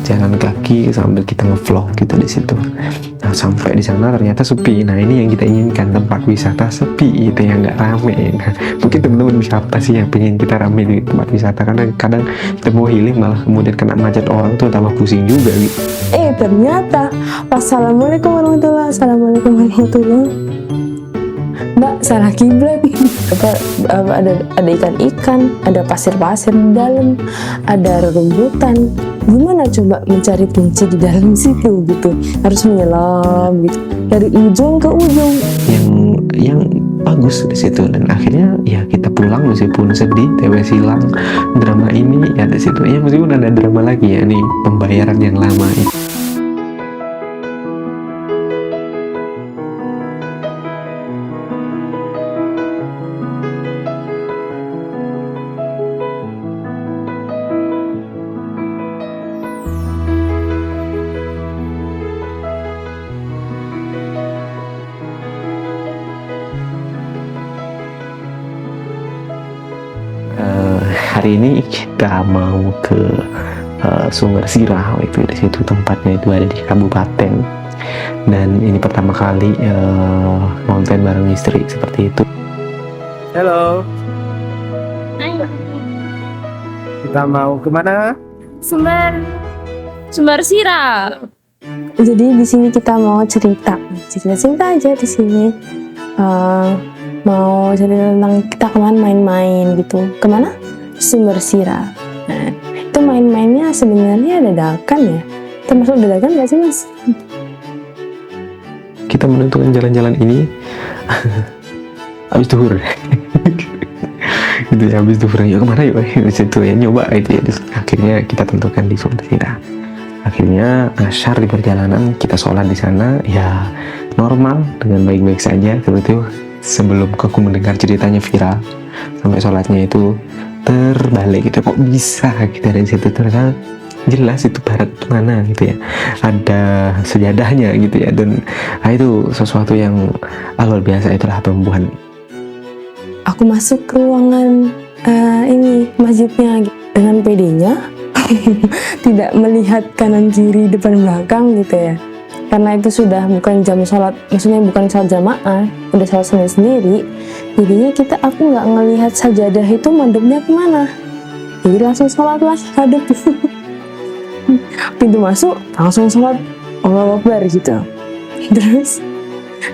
jalan kaki sambil kita ngevlog gitu di situ. Nah, sampai di sana ternyata sepi. Nah, ini yang kita inginkan, tempat wisata sepi itu, yang nggak rame. Nah, mungkin teman-teman siapa sih yang pengen kita rame di tempat wisata, karena kadang kita mau healing malah kemudian kena macet orang tuh tambah pusing juga gitu. Ternyata Assalamualaikum warahmatullahi Assalamualaikum warahmatullahi. Mbak, salah kiblat. Ada ikan-ikan, ada pasir-pasir di dalam, ada rerumputan. Gimana coba mencari kunci di dalam situ gitu? Harus menyelam gitu dari ujung ke ujung. Yang bagus di situ, dan akhirnya ya kita pulang meskipun sedih, TW silang drama ini ya di situ. Ya meskipun ada drama lagi ya, ini pembayaran yang lama ya. Hari ini kita mau ke Sumber Sirah. Itu di situ tempatnya itu ada di kabupaten, dan ini pertama kali nonton bareng istri seperti itu. Halo. Kita mau kemana? Sumber Sirah. Jadi di sini kita mau cerita aja di sini. Mau cerita tentang kita kemana main-main gitu. Kemana? Sumber Sirah. Nah, itu main-mainnya sebenarnya dadakan ya. Termasuk dadakan nggak sih, Mas? Kita menentukan jalan-jalan ini habis duhur. Gitu ya, habis duhur yuk kemana yuk, di situ ya nyoba itu ya. Akhirnya kita tentukan di Sumber Sirah. Akhirnya asyar di perjalanan, kita sholat di sana ya normal dengan baik-baik saja seperti itu. Sebelum aku mendengar ceritanya viral, sampai sholatnya itu terbalik gitu, kok bisa gitu dari situ. Ternyata jelas itu barat mana gitu ya, ada sejadahnya gitu ya, dan itu sesuatu yang luar biasa. Itulah perempuan. Aku masuk ke ruangan ini masjidnya dengan PD-nya. Tidak melihat kanan kiri depan belakang gitu ya, karena itu sudah bukan jam sholat, maksudnya bukan sholat jamaah, udah sholat sendiri. Jadinya aku nggak ngelihat sajadah itu madepnya kemana, jadi langsung sholat lah hadap. Pintu masuk langsung sholat Allahu Akbar gitu. Terus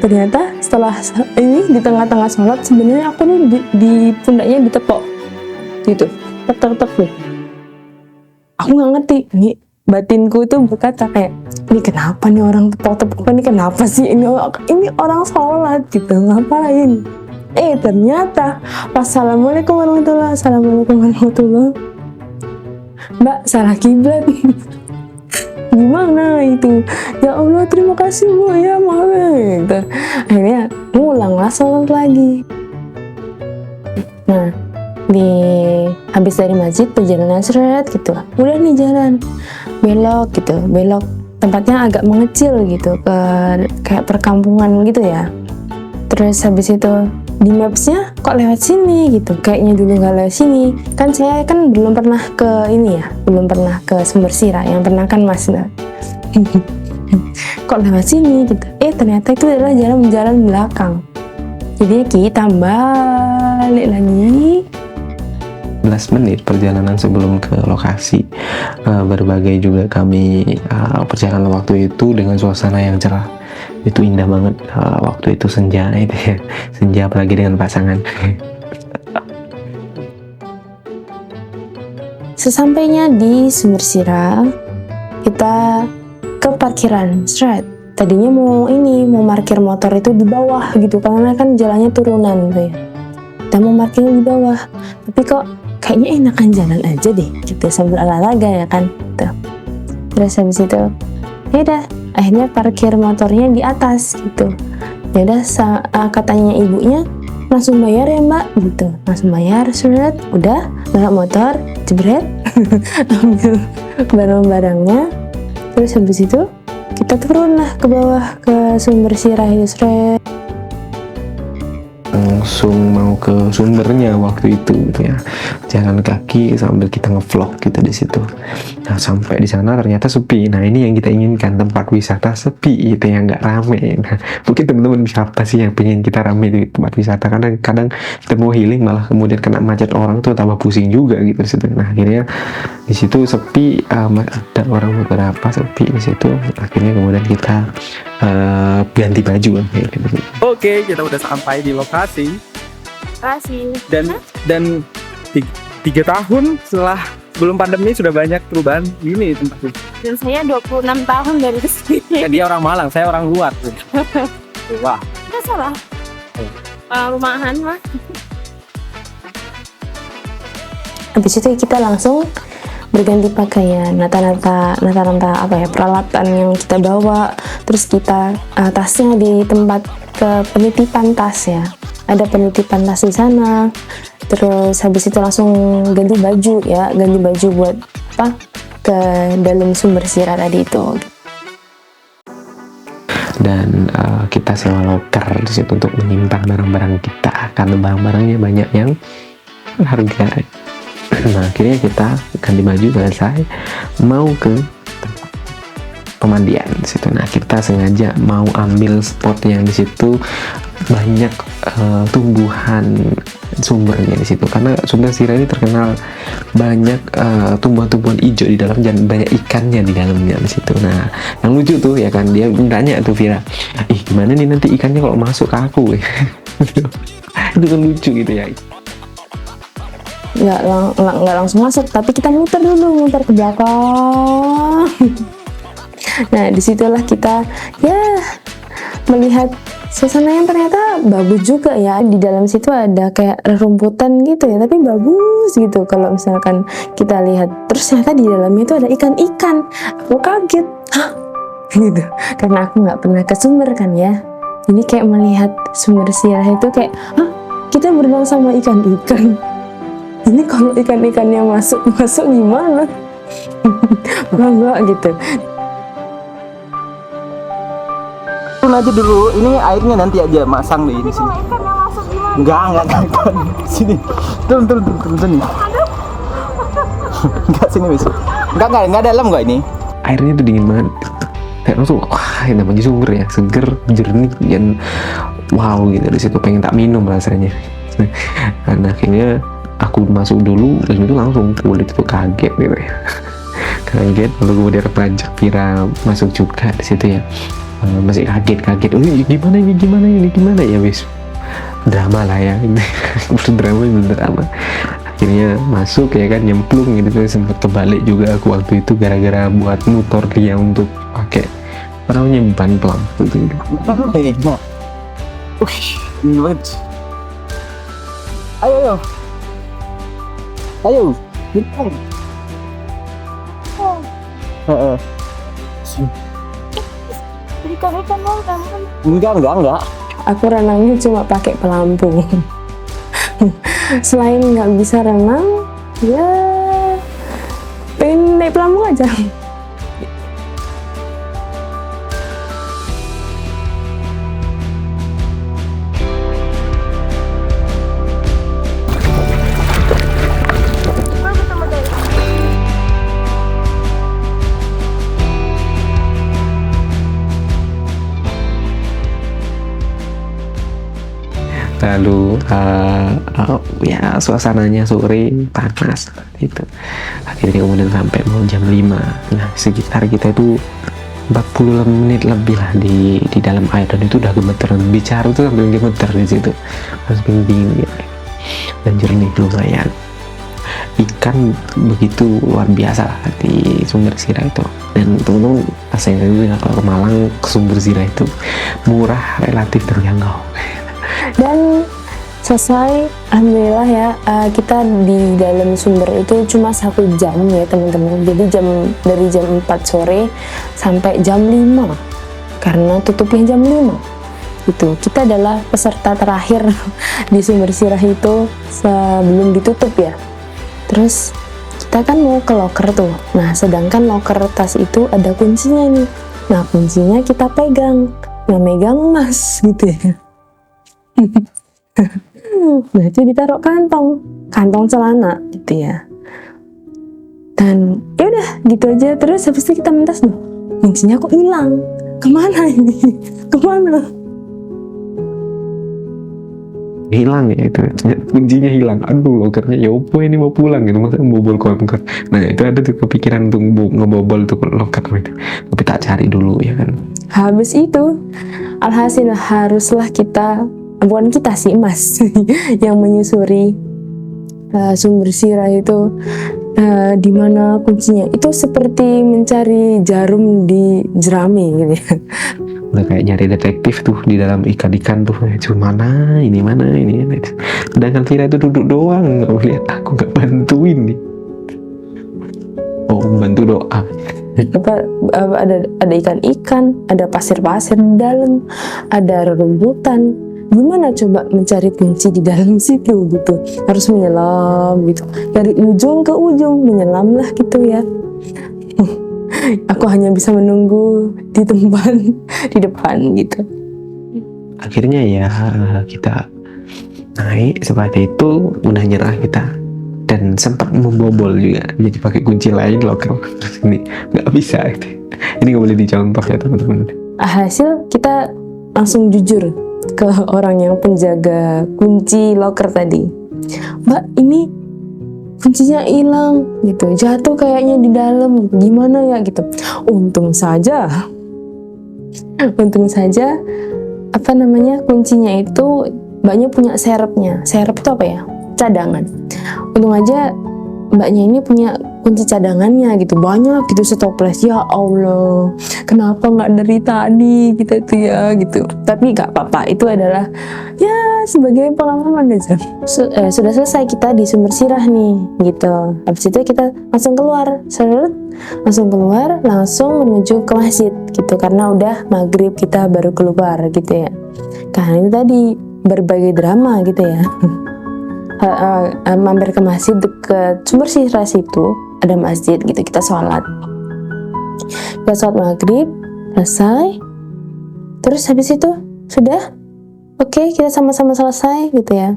ternyata setelah ini di tengah-tengah sholat, sebenarnya aku nih di pundaknya ditepok gitu, tek nih. Aku nggak ngerti, nih batinku itu berkata kayak, ini kenapa nih orang tepok-tepok, ini kenapa sih, ini orang sholat gitu, ngapain? Ternyata Assalamualaikum warahmatullahi Assalamualaikum warahmatullahi. Mbak, salah kiblat. Gimana itu? Ya Allah, terima kasih Bu ya, maaf gitu. Akhirnya ngulanglah sholat lagi. Nah, habis dari masjid perjalanan seret gitu, udah nih jalan belok gitu, belok tempatnya agak mengecil gitu ke kayak perkampungan gitu ya. Terus habis itu di mapsnya kok lewat sini gitu, kayaknya dulu nggak lewat sini kan. Saya kan belum pernah ke ini ya, belum pernah ke Sumber Sirah, yang pernah kan Mas. Kok lewat sini gitu, ternyata itu adalah jalan belakang. Jadi kita balik lagi 15 menit perjalanan sebelum ke lokasi. Berbagai juga kami perjalanan waktu itu dengan suasana yang cerah. Itu indah banget waktu itu, senja itu ya. Senja apalagi dengan pasangan. Sesampainya di Sumber Sirah, kita ke parkiran Strat. Tadinya mau parkir motor itu di bawah gitu, karena kan jalannya turunan tuh ya. Kita mau parkir di bawah, tapi kok kayaknya enakan jalan aja deh gitu, sambil olahraga ya kan tuh. Terus habis itu ya udah, akhirnya parkir motornya di atas gitu. Ya udah, katanya ibunya langsung bayar ya Mbak gitu, langsung bayar, surat, udah naruh motor, jebret, ambil barang-barangnya. Terus habis itu kita turun lah ke bawah ke Sumber Sirah itu, langsung mau ke sumbernya waktu itu gitu ya, jalan kaki sambil kita ngevlog gitu di situ. Nah sampai di sana ternyata sepi. Nah ini yang kita inginkan, tempat wisata sepi itu yang nggak rame. Nah mungkin teman-teman siapa sih yang pengen kita rame di tempat wisata, kadang kita mau healing malah kemudian kena macet orang tuh tambah pusing juga gitu di situ. Nah akhirnya di situ sepi, ada orang beberapa sepi di situ. Akhirnya kemudian kita ganti baju kan kayak gitu. Oke, kita udah sampai di lokasi Kasih. dan 3 tahun setelah sebelum pandemi sudah banyak perubahan ini tempatnya. Dan saya 26 tahun dari kesini. Ya, dia orang Malang, saya orang luar. Wah, Nggak salah. Rumahan mah. Habis itu kita langsung berganti pakaian, nata-nata apa ya, peralatan yang kita bawa. Terus kita tasnya di tempat ke penitipan tas ya, ada penitipan tas di sana. Terus habis itu langsung ganti baju buat apa, ke dalam sumber sirah tadi itu. Dan kita sewa loker di situ untuk menyimpan barang-barang kita, karena barang-barangnya banyak yang harga. Nah akhirnya kita ganti baju selesai, mau ke tempat pemandian di situ. Nah kita sengaja mau ambil spot yang di situ banyak tumbuhan sumbernya di situ, karena sumber Sirah ini terkenal banyak tumbuhan-tumbuhan hijau di dalam dan banyak ikannya di dalamnya di situ. Nah yang lucu tuh ya kan, dia nanya tuh Vira, gimana nih nanti ikannya kalau masuk ke aku? Itu kan lucu gitu ya. Nggak langsung masuk, tapi kita muter ke belakang. Nah disitulah kita ya melihat suasana yang ternyata bagus juga ya. Di dalam situ ada kayak rumputan gitu ya, tapi bagus gitu kalau misalkan kita lihat. Terus ternyata di dalamnya itu ada ikan-ikan. Aku kaget, hah? Gitu, karena aku nggak pernah ke sumber kan ya. Ini kayak melihat sumber Sirah itu kayak, hah? Kita berenang sama ikan-ikan. Ini kalau ikan-ikannya masuk gimana? Enggak gitu. turun aja dulu. Ini airnya nanti aja masang di sini. Enggak. Sini. Turun sini. Enggak sini wis. Enggak dalam enggak ini. Airnya tuh dingin banget. Kayak langsung wah, ini namanya sumber ya, seger, jernih, dan wow gitu. Di situ pengen tak minum rasanya. Karena akhirnya aku masuk dulu, dan itu langsung kulit itu kaget gitu ya. Kaget, lalu kemudian beranjak Vira masuk juga di situ ya. Masih kaget. Oh gimana ya wis. Drama lah ya. Drama. Akhirnya masuk ya kan, nyemplung gitu, sempat kebalik juga aku waktu itu gara-gara buat motor dia untuk pakai apa namanya ban pelampung gitu. Ini banget. Ayo. Enggak. Aku renangnya cuma pakai pelampung. Selain nggak bisa renang, ya pengen naik pelampung aja. Lalu ya suasananya sore panas itu. Akhirnya kemudian sampai mau jam 5. Nah sekitar kita itu 40 menit lebih lah di dalam air, dan itu udah gemeteran, bicara tuh sambil gemeter di situ, harus dingin gitu. Dan jernih lumayan. Ikan begitu luar biasa lah di sumber Sirah itu. Dan teman-teman saya itu kalau ke Malang, ke sumber Sirah itu murah, relatif terjangkau. Dan selesai, alhamdulillah ya, kita di dalam sumber itu cuma 1 jam ya teman-teman. Jadi dari jam 4 sore sampai jam 5, karena tutupnya jam 5. Itu kita adalah peserta terakhir di sumber Sirah itu sebelum ditutup ya. Terus kita kan mau ke loker tuh. Nah sedangkan loker tas itu ada kuncinya nih. Nah kuncinya kita pegang, megang Mas gitu ya. Nah itu ditaruh kantong celana gitu ya. Dan ya udah gitu aja. Terus habis itu kita mentas loh, kuncinya kok hilang, kemana ini? Kemana? Hilang ya itu, kuncinya hilang. Aduh, lokernya ya opo ini mau pulang gitu, masa bobol loker. Nah itu ada tuh kepikiran untuk ngebobol tuh loker gitu, tapi tak cari dulu ya kan. Habis itu alhasil haruslah kita, bukan kita sih Mas yang menyusuri sumber sirah itu, di mana kuncinya. Itu seperti mencari jarum di jerami gitu ya. Udah kayak nyari detektif tuh di dalam ikan-ikan tuh, cuma mana ini. Sedangkan Vira itu duduk doang, nggak lihat aku, nggak bantuin nih. Oh, bantu doa. Ada ikan-ikan, ada pasir-pasir di dalam, ada rerumputan. Gimana coba mencari kunci di dalam situ gitu? Harus menyelam gitu, dari ujung ke ujung menyelam lah gitu ya. Aku hanya bisa menunggu di tempat di depan gitu. Akhirnya ya kita naik seperti itu, udah nyerah kita, dan sempat membobol juga, jadi pakai kunci lain loker. Ini nggak bisa gitu. Ini nggak boleh dicontoh ya teman-teman. Hasil kita langsung jujur ke orang yang penjaga kunci loker tadi. Mbak, ini kuncinya hilang gitu, jatuh kayaknya di dalam, gimana ya gitu. Untung saja kuncinya itu mbaknya punya serepnya. Serep itu apa ya? Cadangan. Untung aja mbaknya ini punya kunci cadangannya gitu, banyak gitu, stoples. Ya Allah, kenapa nggak dari tadi kita itu ya gitu. Tapi nggak apa-apa, itu adalah ya sebagai pengalaman aja. Sudah selesai kita di sumber sirah nih gitu. Habis itu kita langsung keluar, langsung menuju ke masjid gitu, karena udah maghrib kita baru keluar gitu ya. Karena ini tadi berbagai drama gitu ya. Mampir ke masjid deket sumber sirah situ, ada masjid gitu, kita sholat maghrib, selesai. Terus habis itu sudah oke, kita sama-sama selesai gitu ya.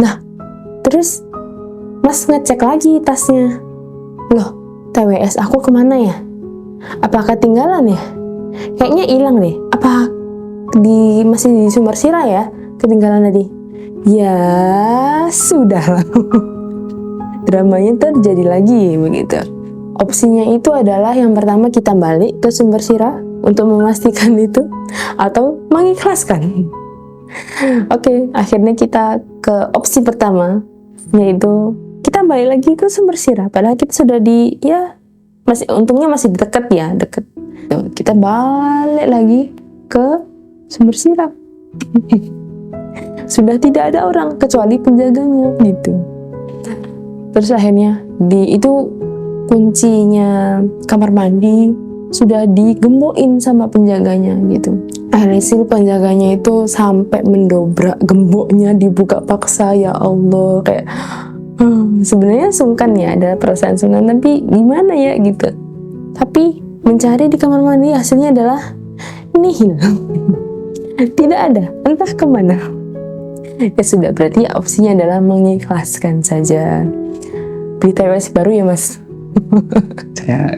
Nah terus Mas ngecek lagi tasnya, loh TWS aku kemana ya? Apa ketinggalan ya? Kayaknya hilang deh. Apa masih di sumber sirah ya? Ketinggalan tadi. Ya sudah lah. Dramanya terjadi lagi begitu. Opsinya itu adalah yang pertama kita balik ke sumber sirah untuk memastikan itu, atau mengikhlaskan. Oke, akhirnya kita ke opsi pertama, yaitu kita balik lagi ke sumber sirah. Padahal kita sudah untungnya masih deket. Kita balik lagi ke sumber sirah. Sudah tidak ada orang kecuali penjaganya gitu. Terus akhirnya itu kuncinya kamar mandi sudah digembokin sama penjaganya gitu. Hasil penjaganya itu sampai mendobrak gemboknya, dibuka paksa. Ya Allah, kayak sebenarnya sungkan ya, ada perasaan sungkan, tapi gimana ya gitu. Tapi mencari di kamar mandi, hasilnya adalah nihil. Tidak ada, entah kemana. Ya sudah, berarti opsinya adalah mengikhlaskan saja. Beli TWS baru ya Mas.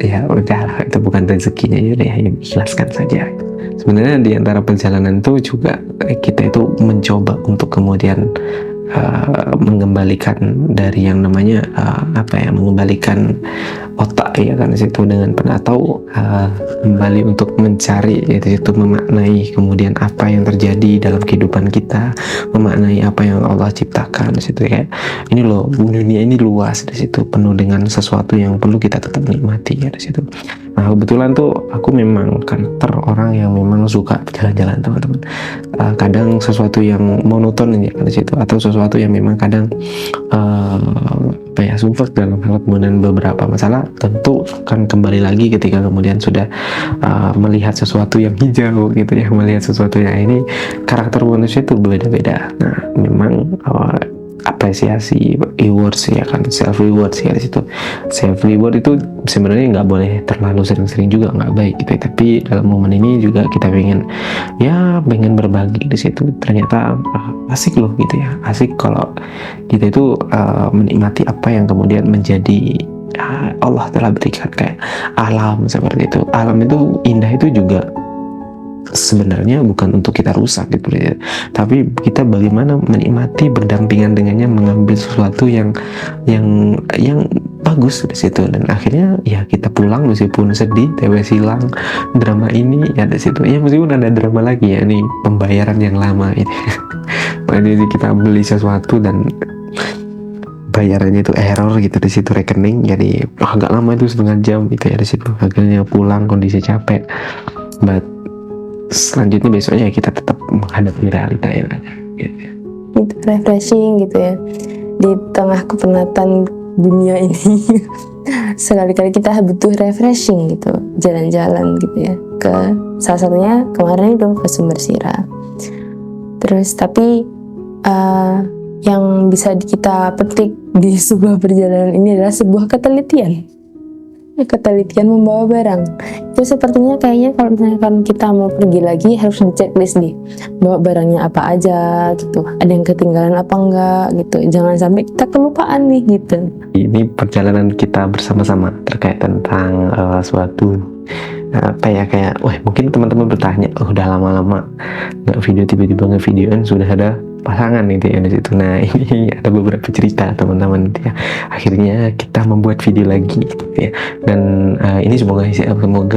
Ya udah, itu bukan rezekinya, ya ikhlaskan saja. Sebenarnya di antara perjalanan itu juga kita itu mencoba untuk kemudian mengembalikan dari yang namanya mengembalikan otak ya kan situ dengan atau kembali untuk mencari yaitu itu memaknai kemudian apa yang terjadi dalam kehidupan kita, memaknai apa yang Allah ciptakan di situ. Kayak ini loh, dunia ini luas di situ, penuh dengan sesuatu yang perlu kita tetap nikmati ya di situ. Nah kebetulan tuh aku memang karakter orang yang memang suka jalan-jalan teman-teman. Kadang sesuatu yang monoton ya di situ, atau sesuatu yang memang kadang sumpah dalam hal kemudian beberapa masalah tentu akan kembali lagi ketika kemudian sudah melihat sesuatu yang hijau gitu ya, melihat sesuatu yang ini. Karakter manusia itu berbeda-beda. Nah memang apresiasi, rewards ya kan, self reward sih di situ. Self reward itu sebenarnya nggak boleh terlalu sering-sering juga, nggak baik gitu ya. Tapi dalam momen ini juga kita pengen berbagi di situ. Ternyata asik loh gitu ya, asik kalau kita itu menikmati apa yang kemudian menjadi Allah telah berikan, kayak alam seperti itu. Alam itu indah, itu juga sebenarnya bukan untuk kita rusak gitu ya, tapi kita bagaimana menikmati, berdampingan dengannya, mengambil sesuatu yang bagus di situ. Dan akhirnya ya kita pulang meskipun sedih, tewe silang drama ini ya di situ ya, meskipun ada drama lagi ya, ini pembayaran yang lama ini. Makanya kita beli sesuatu dan bayarannya itu error gitu di situ, rekening jadi agak lama, itu setengah jam gitu ya di situ. Akhirnya pulang kondisi capek, but selanjutnya besoknya kita tetap menghadapi realita yang ada gitu. Itu refreshing gitu ya di tengah kepenatan dunia ini. Sekali-kali kita butuh refreshing gitu, jalan-jalan gitu ya, ke salah satunya kemarin itu ke Sumber Sira. Terus tapi yang bisa kita petik di sebuah perjalanan ini adalah sebuah ketelitian membawa barang. Itu sepertinya kayaknya kalau misalkan kita mau pergi lagi harus di checklist nih, bawa barangnya apa aja gitu, ada yang ketinggalan apa enggak gitu, jangan sampai kita kelupaan nih gitu. Ini perjalanan kita bersama-sama terkait tentang suatu kayak wah, mungkin teman-teman bertanya, udah lama-lama nggak video, tiba-tiba ngevideoan sudah ada pasangan gitu ya di situ. Nah, ini ada beberapa cerita teman-teman gitu ya. Akhirnya kita membuat video lagi gitu ya. Dan ini semoga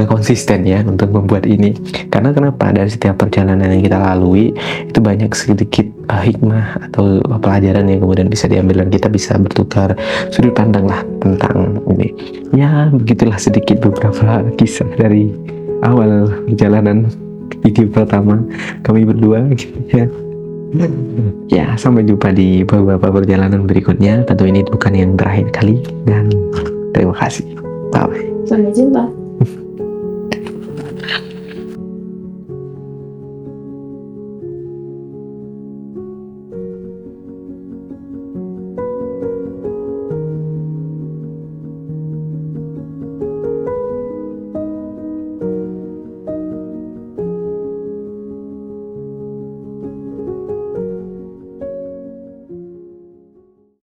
konsisten ya untuk membuat ini. Karena kenapa? Dari setiap perjalanan yang kita lalui itu banyak sedikit hikmah atau pelajaran yang kemudian bisa diambil, dan kita bisa bertukar sudut pandang lah tentang ini. Ya, begitulah sedikit beberapa kisah dari awal perjalanan video pertama kami berdua gitu ya. Ya, sampai jumpa di beberapa perjalanan berikutnya. Tentu ini bukan yang terakhir kali, dan terima kasih. Bye. Sampai jumpa.